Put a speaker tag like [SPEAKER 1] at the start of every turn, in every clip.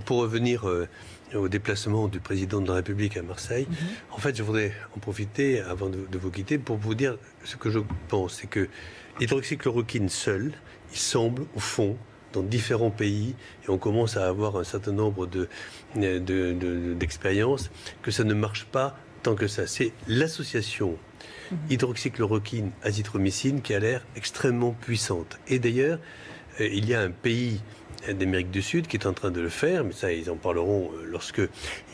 [SPEAKER 1] Pour revenir au déplacement du président de la République à Marseille, en fait, je voudrais en profiter, avant de vous quitter, pour vous dire ce que je pense. C'est que l'hydroxychloroquine seul, il semble, au fond, dans différents pays, et on commence à avoir un certain nombre d'expériences, que ça ne marche pas tant que ça. C'est l'association hydroxychloroquine-azithromycine qui a l'air extrêmement puissante. Et d'ailleurs, il y a un pays d'Amérique du Sud qui est en train de le faire, mais ça ils en parleront lorsque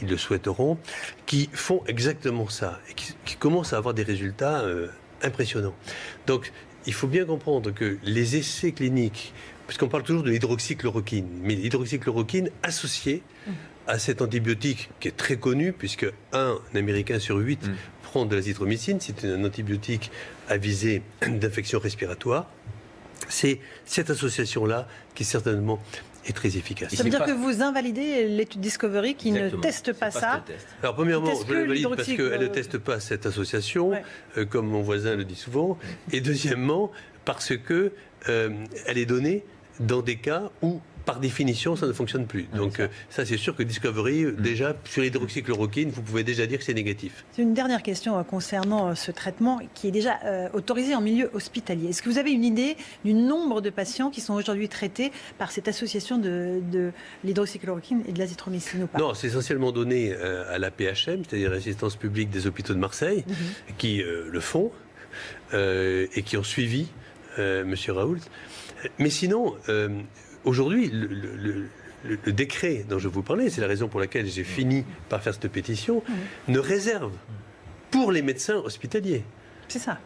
[SPEAKER 1] ils le souhaiteront, qui font exactement ça et qui commencent à avoir des résultats impressionnants. Donc il faut bien comprendre que les essais cliniques, parce qu'on parle toujours de l'hydroxychloroquine, mais l'hydroxychloroquine associée à cet antibiotique qui est très connu, puisque un Américain sur 8 prend de l'azithromycine, c'est un antibiotique à visée d'infection respiratoire. C'est cette association-là qui certainement est très efficace.
[SPEAKER 2] Ça veut dire que vous invalidez l'étude Discovery qui ne teste pas ça.
[SPEAKER 1] Alors premièrement, je l'invalide parce qu'elle ne teste pas cette association, comme mon voisin le dit souvent. Et deuxièmement, parce que elle est donnée dans des cas où, par définition, ça ne fonctionne plus. Donc ça, c'est sûr que Discovery, déjà, sur l'hydroxychloroquine, vous pouvez déjà dire que c'est négatif.
[SPEAKER 2] C'est une dernière question concernant ce traitement qui est déjà autorisé en milieu hospitalier. Est-ce que vous avez une idée du nombre de patients qui sont aujourd'hui traités par cette association de l'hydroxychloroquine et de l'azithromycine ou pas?
[SPEAKER 1] Non, c'est essentiellement donné à la PHM, c'est-à-dire l'assistance publique des hôpitaux de Marseille, qui le font et qui ont suivi M. Raoult. Mais sinon... Aujourd'hui, le décret dont je vous parlais, c'est la raison pour laquelle j'ai fini par faire cette pétition, ne réserve pour les médecins hospitaliers.
[SPEAKER 2] C'est ça.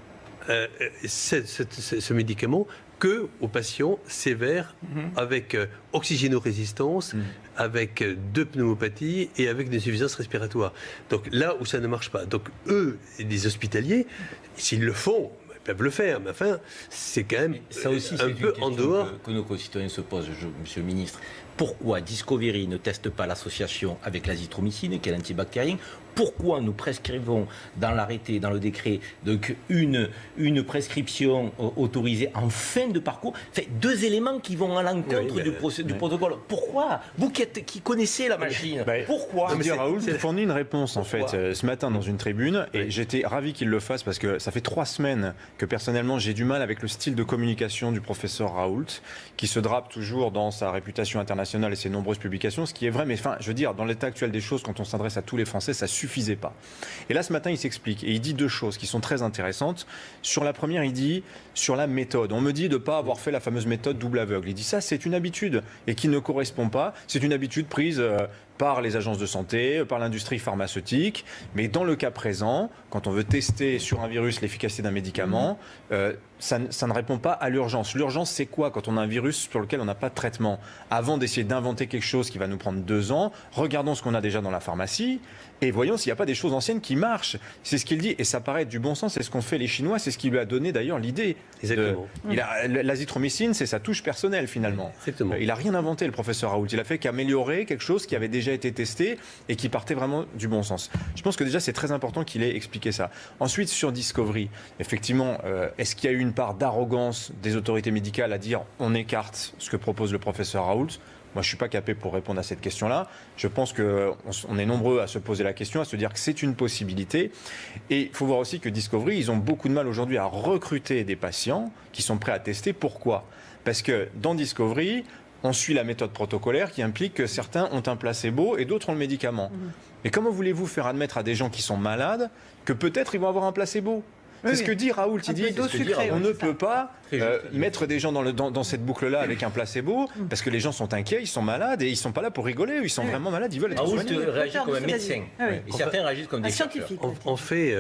[SPEAKER 1] Ce médicament que aux patients sévères avec oxygénorésistance, avec deux pneumopathies et avec des insuffisances respiratoires. Donc là où ça ne marche pas. Donc eux, les hospitaliers, s'ils le font, peuvent le faire, mais enfin, c'est quand même
[SPEAKER 3] ça aussi,
[SPEAKER 1] un peu en dehors.
[SPEAKER 3] Que nos concitoyens se posent, Monsieur le Ministre. Pourquoi Discovery ne teste pas l'association avec l'azithromycine, qui est l'antibactérien? Pourquoi nous prescrivons dans l'arrêté, dans le décret, donc une prescription autorisée en fin de parcours? Enfin, deux éléments qui vont à l'encontre du protocole. Pourquoi? Vous qui connaissez la machine, pourquoi?
[SPEAKER 4] Raoult fournit une réponse en fait ce matin dans une tribune, et j'étais ravi qu'il le fasse parce que ça fait 3 semaines que personnellement j'ai du mal avec le style de communication du professeur Raoult, qui se drape toujours dans sa réputation internationale et ses nombreuses publications, ce qui est vrai, mais enfin, je veux dire, dans l'état actuel des choses, quand on s'adresse à tous les Français, ça suffisait pas. Et là, ce matin, il s'explique et il dit 2 choses qui sont très intéressantes. Sur la première, il dit sur la méthode. On me dit de ne pas avoir fait la fameuse méthode double aveugle. Il dit ça, c'est une habitude et qui ne correspond pas. C'est une habitude prise par les agences de santé, par l'industrie pharmaceutique. Mais dans le cas présent, quand on veut tester sur un virus l'efficacité d'un médicament, ça ne répond pas à l'urgence. L'urgence, c'est quoi quand on a un virus sur lequel on n'a pas de traitement? Avant d'essayer d'inventer quelque chose qui va nous prendre 2 ans, regardons ce qu'on a déjà dans la pharmacie et voyons s'il n'y a pas des choses anciennes qui marchent. C'est ce qu'il dit et ça paraît être du bon sens. C'est ce qu'ont fait les Chinois, c'est ce qui lui a donné d'ailleurs l'idée. L'azithromycine, c'est sa touche personnelle finalement. Il n'a rien inventé, le professeur Raoult. Il a fait qu'améliorer quelque chose qui avait déjà été testé et qui partait vraiment du bon sens. Je pense que déjà c'est très important qu'il ait expliqué ça. Ensuite sur Discovery, effectivement, est-ce qu'il y a eu une part d'arrogance des autorités médicales à dire on écarte ce que propose le professeur Raoult? Moi, je ne suis pas capé pour répondre à cette question-là. Je pense qu'on est nombreux à se poser la question, à se dire que c'est une possibilité. Et il faut voir aussi que Discovery, ils ont beaucoup de mal aujourd'hui à recruter des patients qui sont prêts à tester. Pourquoi? Parce que dans Discovery, on suit la méthode protocolaire qui implique que certains ont un placebo et d'autres ont le médicament. Et comment voulez-vous faire admettre à des gens qui sont malades que peut-être ils vont avoir un placebo? C'est ce que dit Raoult. Il dit on ne peut pas mettre des gens dans cette boucle-là avec un placebo parce que les gens sont inquiets, ils sont malades et ils ne sont pas là pour rigoler. Ils sont vraiment malades, ils veulent être soignés.
[SPEAKER 3] Raoult réagit comme un médecin. Et certains réagissent comme des
[SPEAKER 2] scientifiques.
[SPEAKER 1] En fait,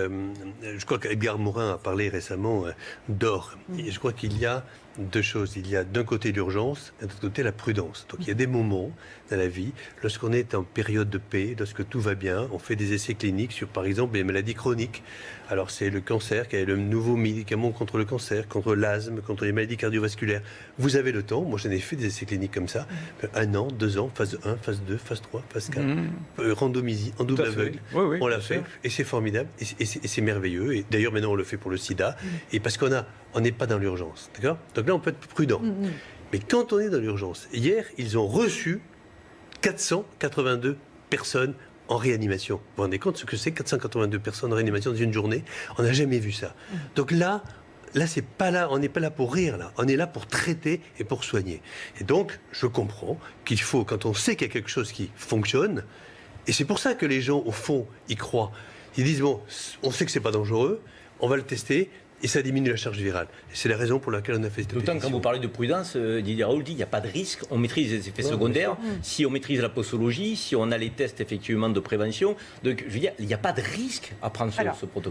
[SPEAKER 1] je crois qu'Edgar Morin a parlé récemment d'or. Et je crois qu'il y a 2 choses. Il y a d'un côté l'urgence, et de l'autre côté la prudence. Donc il y a des moments dans la vie, lorsqu'on est en période de paix, lorsque tout va bien, on fait des essais cliniques sur, par exemple, les maladies chroniques. Alors c'est le cancer, qui est le nouveau médicament contre le cancer, contre l'asthme, contre les maladies cardiovasculaires. Vous avez le temps, moi j'en ai fait des essais cliniques comme ça, 1 an, 2 ans, phase 1, phase 2, phase 3, phase 4, randomisé, en double aveugle. On l'a fait, et c'est formidable, et c'est merveilleux. Et d'ailleurs maintenant on le fait pour le sida, et parce on n'est pas dans l'urgence, d'accord? Donc là on peut être prudent. Mais quand on est dans l'urgence, hier ils ont reçu 482 personnes en réanimation. Vous vous rendez compte ce que c'est, 482 personnes en réanimation dans une journée? On n'a jamais vu ça. Donc là, c'est pas là, on n'est pas là pour rire, là. On est là pour traiter et pour soigner. Et donc, je comprends qu'il faut, quand on sait qu'il y a quelque chose qui fonctionne, et c'est pour ça que les gens, au fond, y croient. Ils disent, bon, on sait que c'est pas dangereux, on va le tester, et ça diminue la charge virale. Et c'est la raison pour laquelle on a fait cette pétition.
[SPEAKER 3] D'autant quand vous parlez de prudence, Didier Raoult dit qu'il n'y a pas de risque, on maîtrise les effets secondaires, si on maîtrise la posologie, si on a les tests effectivement de prévention, donc je veux dire, il n'y a pas de risque à prendre ce protocole.